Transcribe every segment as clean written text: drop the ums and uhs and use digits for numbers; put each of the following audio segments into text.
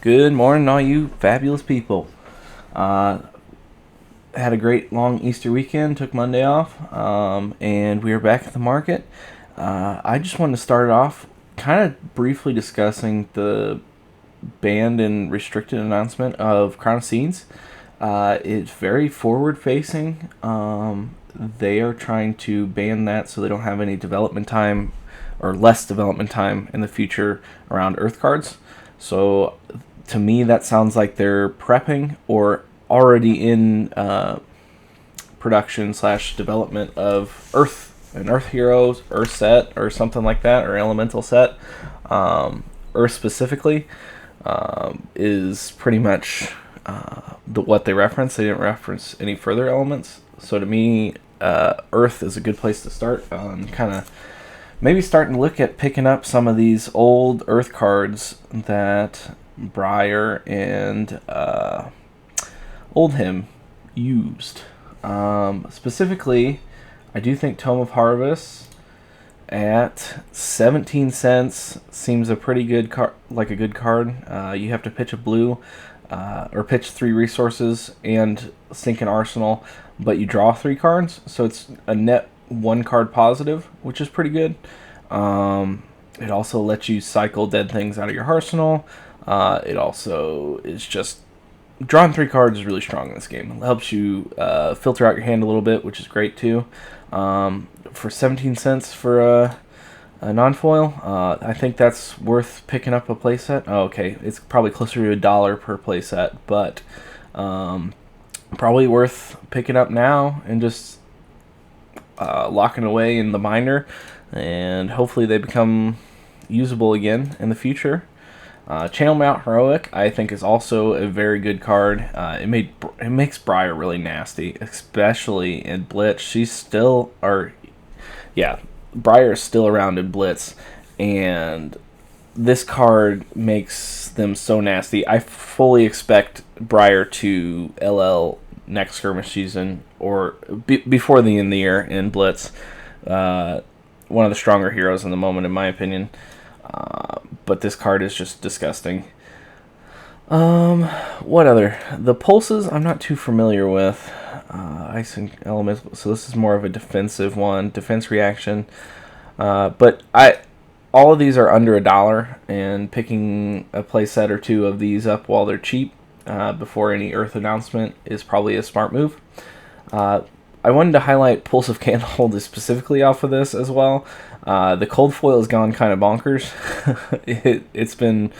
Good morning, all you fabulous people. Uh, had a great long Easter weekend, took Monday off, and we are back at the market. I just wanted to start off kind of briefly discussing the banned and restricted announcement of Crown of Seeds. It's very forward facing. They are trying to ban that so they don't have any development time or less development time in the future around Earth cards. So to me, that sounds like they're prepping or already in production / development of an Earth Heroes, Earth set, or something like that, or Elemental set. Earth specifically is pretty much what they reference. They didn't reference any further elements. So to me, Earth is a good place to start on kind of maybe starting to look at picking up some of these old Earth cards that Briar and Oldhim used. Specifically, I do think Tome of Harvest at 17 cents seems a pretty good card, like a good card. You have to pitch a blue, or pitch 3 resources and sink an arsenal, but you draw 3 cards, so it's a net 1 card positive, which is pretty good. It also lets you cycle dead things out of your arsenal. It also is just drawing 3 cards is really strong in this game. It helps you filter out your hand a little bit, which is great too. For 17 cents for a non-foil, I think that's worth picking up a playset. Oh, okay, it's probably closer to $1 per playset, but probably worth picking up now and just locking away in the binder, and hopefully they become usable again in the future. Channel Mount Heroic, I think, is also a very good card. It makes Briar really nasty, especially in Blitz. Briar is still around in Blitz, and this card makes them so nasty. I fully expect Briar to LL next skirmish season or before the end of the year in Blitz. One of the stronger heroes in the moment, in my opinion. But this card is just disgusting. What other? The pulses I'm not too familiar with. Ice and Elemental, so this is more of a defensive one, defense reaction. But all of these are under $1, and picking a playset or 2 of these up while they're cheap before any Earth announcement is probably a smart move. I wanted to highlight Pulse of Candlehold specifically off of this as well. The cold foil has gone kind of bonkers. It's been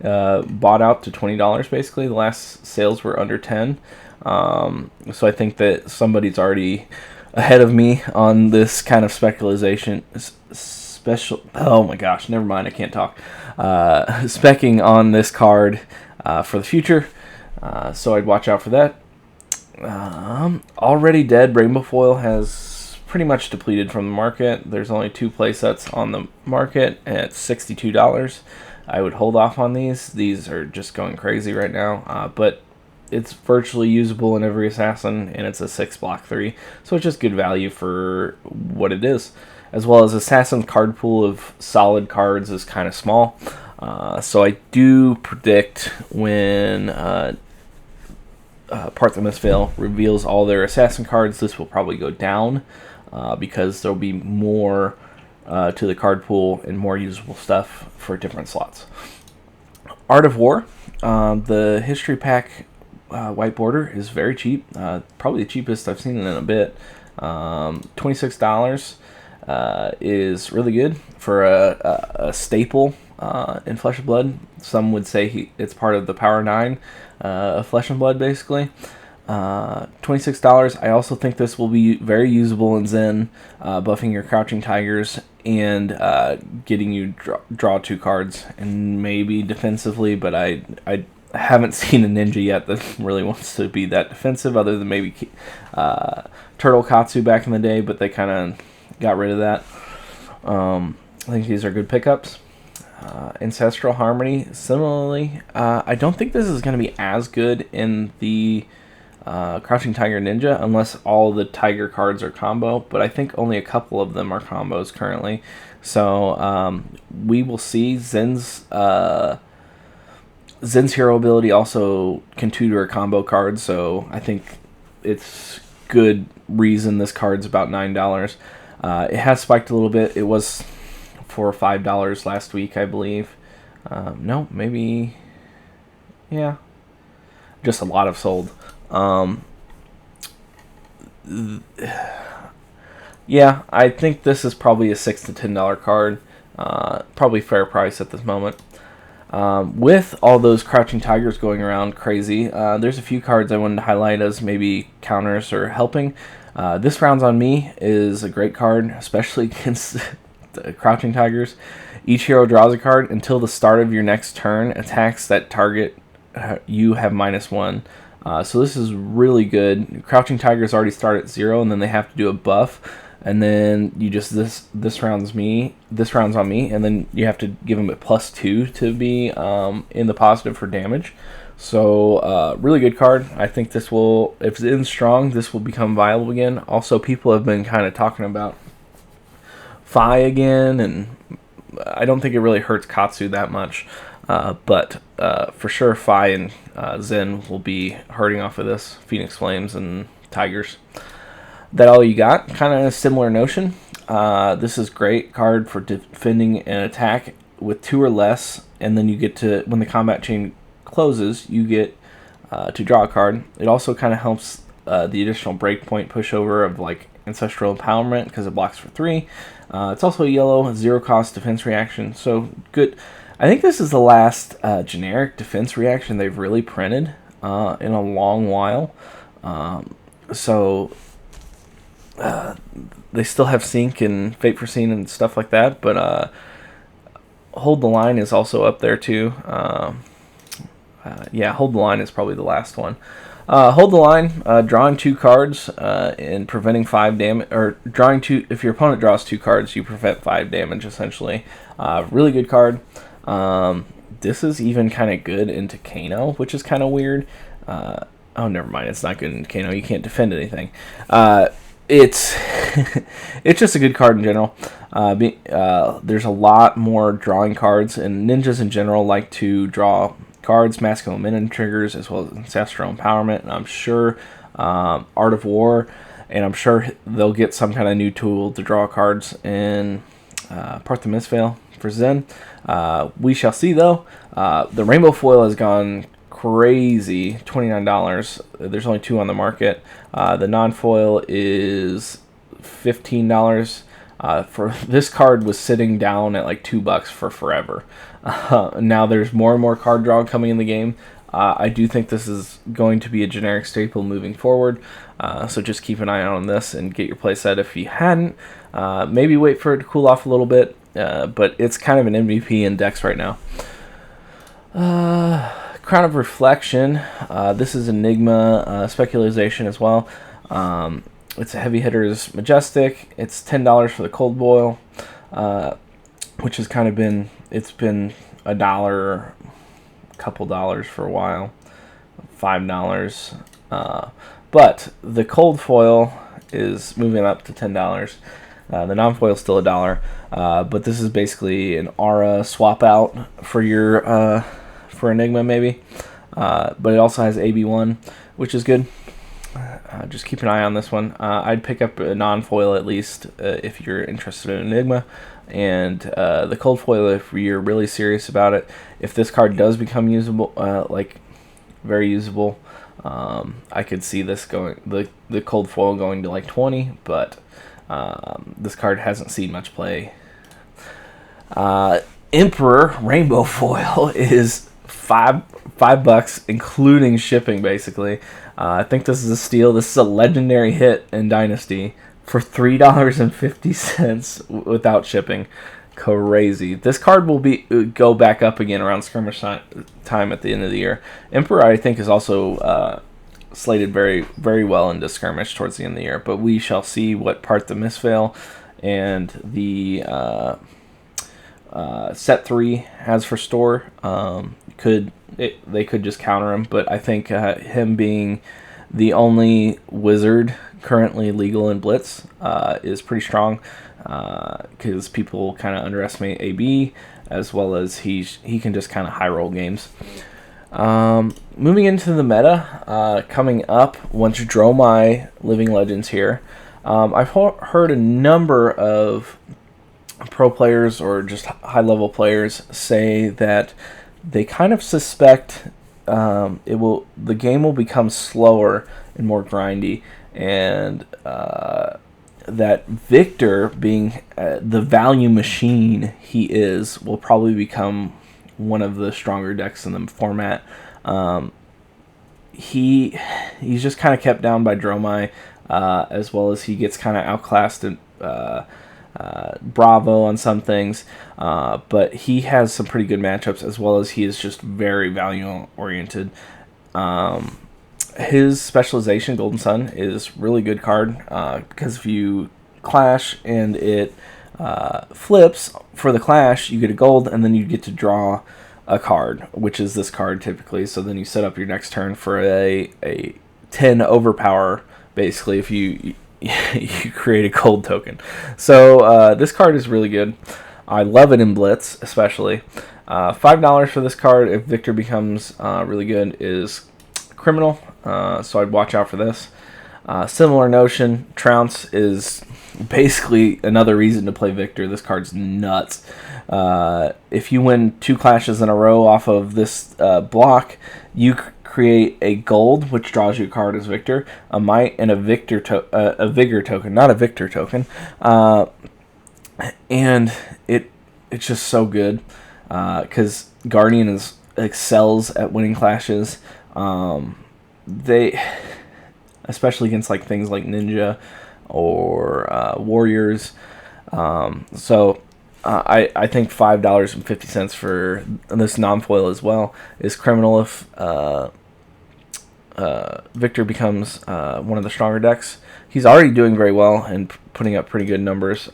bought out to $20 basically. The last sales were under 10. So I think that somebody's already ahead of me on this kind of speculation. Oh my gosh, never mind, I can't talk. Specking on this card for the future. So I'd watch out for that. Already Dead Rainbow Foil has pretty much depleted from the market. There's only 2 playsets on the market at $62. I would hold off on these. These are just going crazy right now. But it's virtually usable in every assassin, and it's a 6 block 3, so it's just good value for what it is. As well as Assassin's card pool of solid cards is kind of small. So I do predict when Parts of Mistveil reveals all their assassin cards, this will probably go down because there'll be more to the card pool and more usable stuff for different slots. Art of War, the history pack white border is very cheap, probably the cheapest I've seen it in a bit. $26 is really good for a staple in Flesh and Blood. Some would say it's part of the Power 9 of Flesh and Blood, basically. $26. I also think this will be very usable in Zen, buffing your Crouching Tigers and getting you draw 2 cards, and maybe defensively, but I haven't seen a ninja yet that really wants to be that defensive, other than maybe Turtle Katsu back in the day, but they kind of got rid of that. I think these are good pickups. Ancestral Harmony, similarly, I don't think this is going to be as good in the Crouching Tiger Ninja unless all the Tiger cards are combo, but I think only a couple of them are combos currently. So we will see. Zen's Zen's Hero ability also can tutor a combo card, so I think it's good reason this card's about $9. It has spiked a little bit. It was $4 or $5 last week, I believe. No, maybe, yeah, just a lot have sold. Yeah, I think this is probably a $6 to $10 card. Probably fair price at this moment. With all those Crouching Tigers going around crazy, there's a few cards I wanted to highlight as maybe counters or helping. This Rounds on Me is a great card, especially against the Crouching Tigers. Each hero draws a card until the start of your next turn. Attacks that target you have -1. So this is really good. Crouching Tigers already start at 0, and then they have to do a buff. And then you just this rounds on me, and then you have to give them a +2 to be in the positive for damage. So really good card. I think this will, if it's in strong, this will become viable again. Also, people have been kind of talking about Fi again, and I don't think it really hurts Katsu that much. But for sure, Fi and Zen will be hurting off of this. Phoenix Flames and Tigers. That all you got? Kind of a similar notion. This is great card for defending an attack with 2 or less, and then you get to, when the combat chain closes, you get to draw a card. It also kind of helps the additional breakpoint pushover of like Ancestral Empowerment because it blocks for 3. It's also a yellow, 0 cost defense reaction, so good. I think this is the last generic defense reaction they've really printed in a long while. They still have Sync and Fate Foreseen and stuff like that, but Hold the Line is also up there too. Yeah, Hold the Line is probably the last one. Hold the Line, drawing 2 cards and preventing 5 damage, or drawing 2. If your opponent draws 2 cards, you prevent 5 damage essentially. Really good card. This is even kind of good into Kano, which is kind of weird. Oh, never mind. It's not good in Kano. You can't defend anything. It's it's just a good card in general. There's a lot more drawing cards, and ninjas in general like to draw cards, Masculine Momentum triggers, as well as Ancestral Empowerment, and I'm sure Art of War, and I'm sure they'll get some kind of new tool to draw cards in Part the Mistveil for Zen. We shall see, though. The Rainbow Foil has gone crazy, $29. There's only 2 on the market. The non-foil is $15. For this card was sitting down at like $2 for forever. Now there's more and more card draw coming in the game. I do think this is going to be a generic staple moving forward. So just keep an eye out on this and get your playset if you hadn't. Maybe wait for it to cool off a little bit. But it's kind of an MVP in decks right now. Crown of Reflection. This is Enigma Specularization as well. It's a heavy hitter's Majestic. It's $10 for the Cold Boil, which has kind of been, it's been $1, couple dollars for a while, $5. But the Cold Foil is moving up to $10. The non-foil is still $1, but this is basically an aura swap out for your for Enigma maybe, but it also has AB1, which is good. Just keep an eye on this one. I'd pick up a non-foil at least if you're interested in Enigma, and the cold foil if you're really serious about it. If this card does become usable, like very usable, I could see this going, the cold foil going to like 20, but this card hasn't seen much play. Emperor Rainbow Foil is $5 including shipping basically. I think this is a steal. This is a legendary hit in Dynasty for $3.50 without shipping. Crazy. This card will go back up again around skirmish time at the end of the year. Emperor I think is also slated very, very well into skirmish towards the end of the year, but we shall see what part the Mistveil and the set 3 has for store. They could just counter him, but I think him being the only wizard currently legal in Blitz is pretty strong, because people kind of underestimate AB, as well as he can just kind of high roll games. Moving into the meta, coming up, once Dromai Living Legends here, I've heard a number of pro players or just high-level players say that they kind of suspect the game will become slower and more grindy, and that Victor, being the value machine he is, will probably become one of the stronger decks in the format. He's just kind of kept down by Dromai, as well as he gets kind of outclassed in Bravo on some things, but he has some pretty good matchups, as well as he is just very value oriented. His specialization, Golden Sun, is really good card, because if you clash and it flips for the clash, you get a gold, and then you get to draw a card, which is this card typically. So then you set up your next turn for a 10 overpower, basically, if you create a gold token. So this card is really good. I love it in Blitz, especially. $5 for this card, if Victor becomes really good, is criminal, so I'd watch out for this. Similar notion, Trounce is basically another reason to play Victor. This card's nuts. If you win 2 clashes in a row off of this block, you create a gold, which draws you a card as Victor, a might, and a vigor token, not a Victor token. And it's just so good, because Guardian excels at winning clashes. They, especially against like things like Ninja or Warriors. So I think $5.50 for this non-foil as well is criminal if Victor becomes one of the stronger decks. He's already doing very well and putting up pretty good numbers.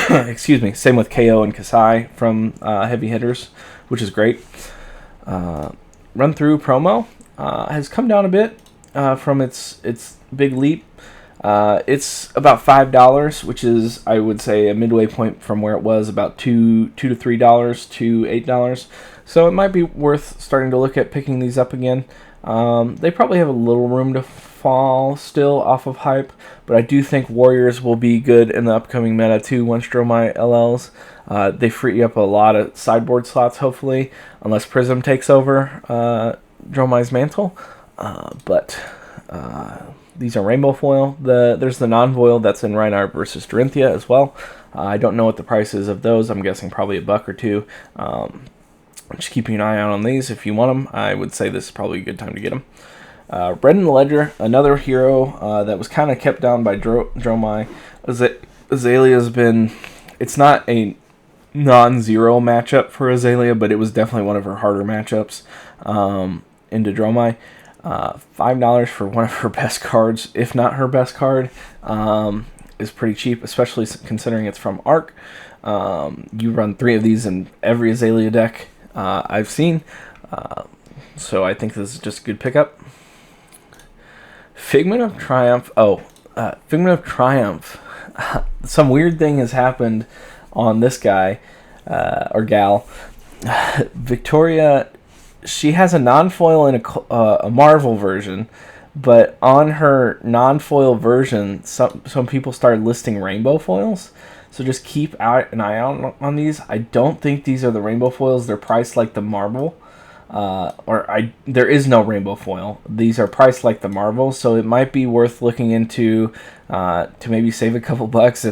Excuse me. Same with KO and Kasai from heavy hitters, which is great. Run through promo has come down a bit from its big leap. It's about $5, which is, I would say, a midway point from where it was about $2 to $3 to $8. So it might be worth starting to look at picking these up again. They probably have a little room to fall still off of hype, but I do think Warriors will be good in the upcoming meta too once Dromai LLs. They free up a lot of sideboard slots, hopefully, unless Prism takes over Dromai's mantle. But these are rainbow foil. There's the non-foil that's in Reinhardt versus Dorinthia as well. I don't know what the price is of those. I'm guessing probably $1 or $2. Just keeping an eye out on these. If you want them, I would say this is probably a good time to get them. Red in the Ledger, another hero that was kind of kept down by Dromai. Aealia's been... It's not a non-zero matchup for Aelia, but it was definitely one of her harder matchups into Dromai. $5 for one of her best cards, if not her best card, is pretty cheap, especially considering it's from Arc. You run 3 of these in every Aelia deck I've seen, so I think this is just a good pickup. Figment of Triumph. Figment of Triumph. Some weird thing has happened on this guy or gal. Victoria, she has a non-foil and a Marvel version, but on her non-foil version, some people started listing rainbow foils. So just keep an eye out on these. I don't think these are the rainbow foils. They're priced like the Marvel. There is no rainbow foil. These are priced like the Marvel, so it might be worth looking into to maybe save a couple bucks.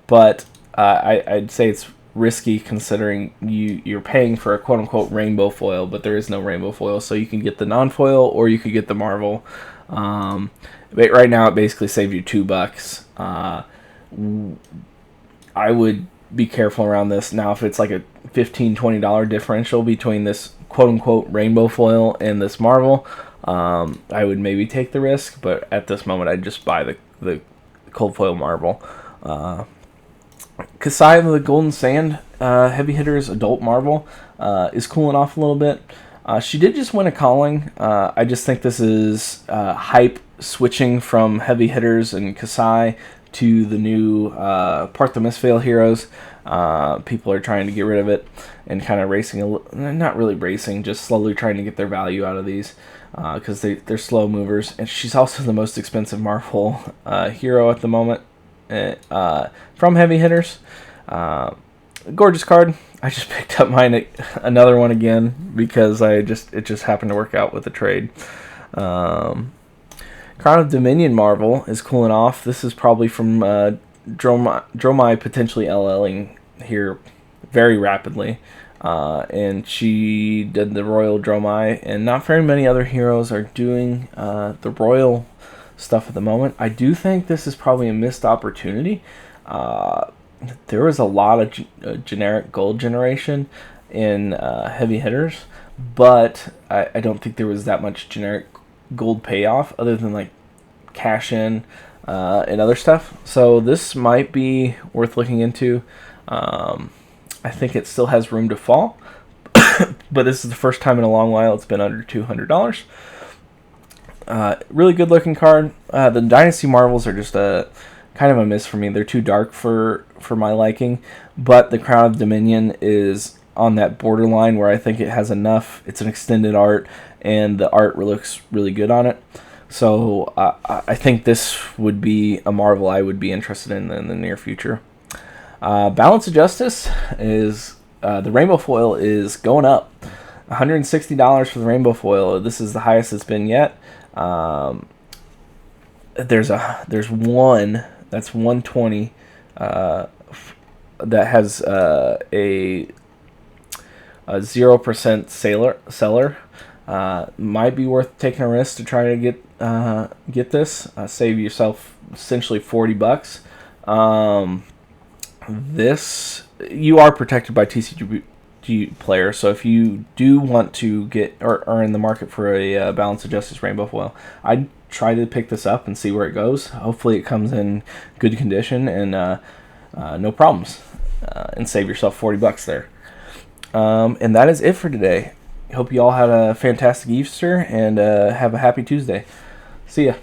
But I'd say it's risky considering you're paying for a quote-unquote rainbow foil, but there is no rainbow foil, so you can get the non-foil or you could get the Marvel. But right now it basically saved you $2. I would be careful around this. Now, if it's like a $15-$20 differential between this quote-unquote rainbow foil and this Marvel, I would maybe take the risk, but at this moment I'd just buy the cold foil Marvel. Kasai, the Golden Sand heavy hitters adult Marvel, is cooling off a little bit. She did just win a calling. I just think this is hype switching from heavy hitters and Kasai to the new part the Mistveil heroes. People are trying to get rid of it and kind of racing, not really racing, just slowly trying to get their value out of these because they're slow movers. And she's also the most expensive Marvel hero at the moment from heavy hitters. Gorgeous card. I just picked up another one again because it just happened to work out with the trade. Crown of Dominion Marvel is cooling off. This is probably from dromai potentially LLing here very rapidly. And she did the Royal Dromai, and not very many other heroes are doing the Royal stuff at the moment. I do think this is probably a missed opportunity. There was a lot of generic gold generation in heavy hitters, but I don't think there was that much generic gold payoff other than like cash in and other stuff. So this might be worth looking into. I think it still has room to fall, but this is the first time in a long while it's been under $200. Really good looking card. The Dynasty Marvels are just kind of a miss for me. They're too dark for my liking, but the Crown of Dominion is on that borderline where I think it has enough. It's an extended art, and the art looks really good on it. So I think this would be a Marvel I would be interested in the near future. Balance of Justice is the Rainbow Foil is going up. $160 for the Rainbow Foil. This is the highest it's been yet. There's one that's 120 that has a 0% seller. Might be worth taking a risk to try to get this. Save yourself essentially $40. This, you are protected by TCG player, so if you do want to get or are in the market for a Balance of Justice Rainbow Foil, I'd try to pick this up and see where it goes. Hopefully it comes in good condition and no problems, and save yourself $40 there. And that is it for today. Hope you all had a fantastic Easter and have a happy Tuesday. See ya.